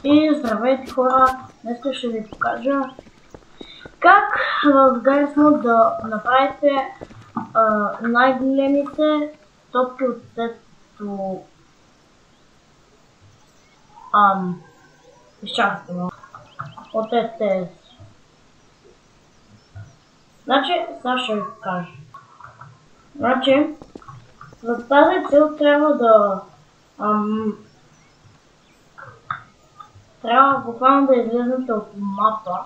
И здравейте хора, днес ще ви покажа как в Garry's Mod да направите най-големите топки от сетото. Изчакайте много. От тези. Значи, сега ще ви покажа. Значи, за тази цел трябва да трябва буквално да излезнете от мапа,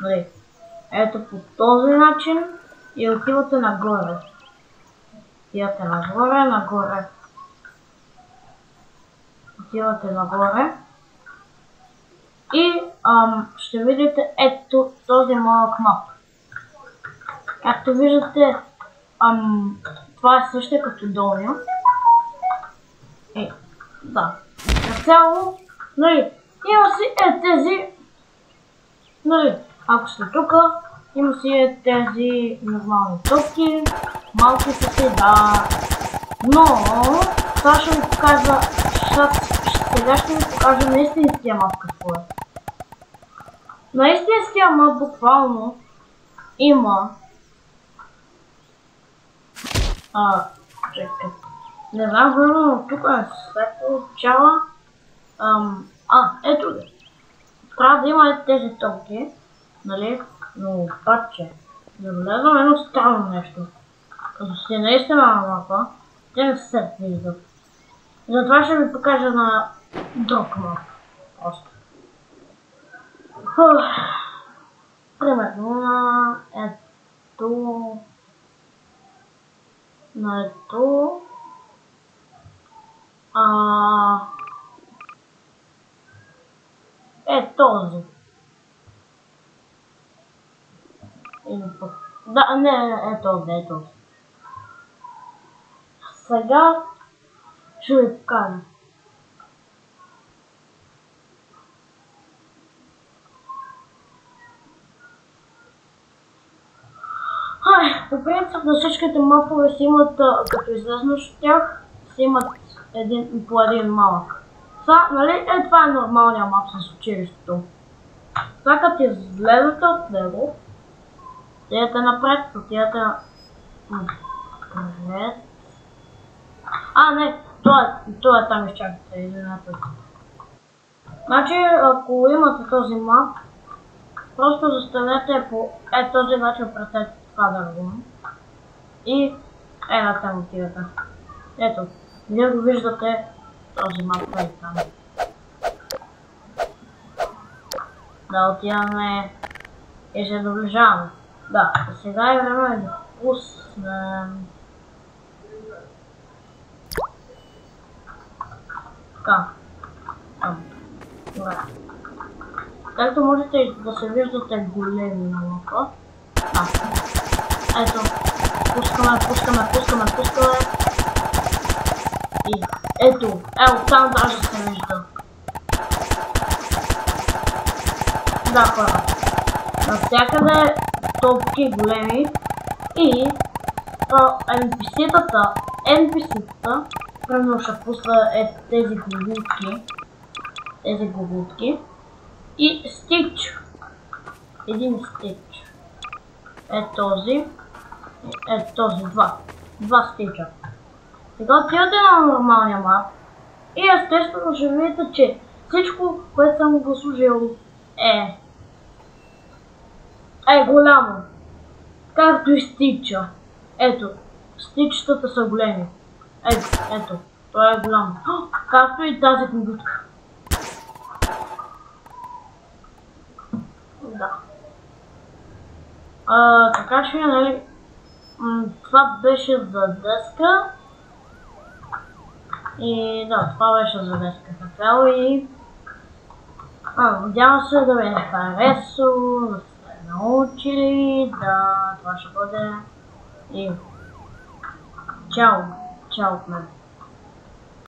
нали, ето по този начин и отивате нагоре. Отивате нагоре. Отивате нагоре и ще видите ето този малък мап. Както виждате, това е същия като долния. Да. Нацяло, нали, има си тези, нали, ако сте тука, има си тези нормални топки, малки са си, да, но това ще ви покажа, сега ще ви покажа на истинския мап какво е. На истинския мап буквално има, чекай, не знам, но тук е светло чала. Ето ли. Трябва да има тези топки, нали, но паче. Забелезвам едно странно нещо. Като си наистина на мапа, те не се виждат. Затова ще ви покажа на друг мап. Просто. Примерно на ето. На ето. Е този. Да, не, е този. Сега ще ви покажа. По принцип на всичките мапове си имат, като излезнеш от тях, си имат по един малък. Нали, това е нормалния мап с училището. Сега като излезете от него, отидете напред, отидете напред. Не, това е там, изчакайте, извинете. Значи, ако имате този мап, просто застанете по този начин пред това дърво. И там отидете. Ето, вие го виждате този мап е там. Да отиваме и се доближаваме. Да, сега е време да пуснем. Така. Добре. Както можете да се виждате големи на мапа. Ето. Пускаме. И ето, там даже се вижда. Да, хора. Навсякъде топки големи и NPC-тата, примерно ще пусна тези главутки и стич. Един стич. Този, два стича. Сега отивате на нормалния мап и естествено ще видите, че всичко, което съм го служил е голямо. Както и стича. Ето, стичетата са големи. Ето, това е голямо. Както и тази главутка. Да. Така че, нали, това беше за деска. И да, това беше за деска и надявам се да ви е харесало, да сте научили, това ще бъде и чао от мен.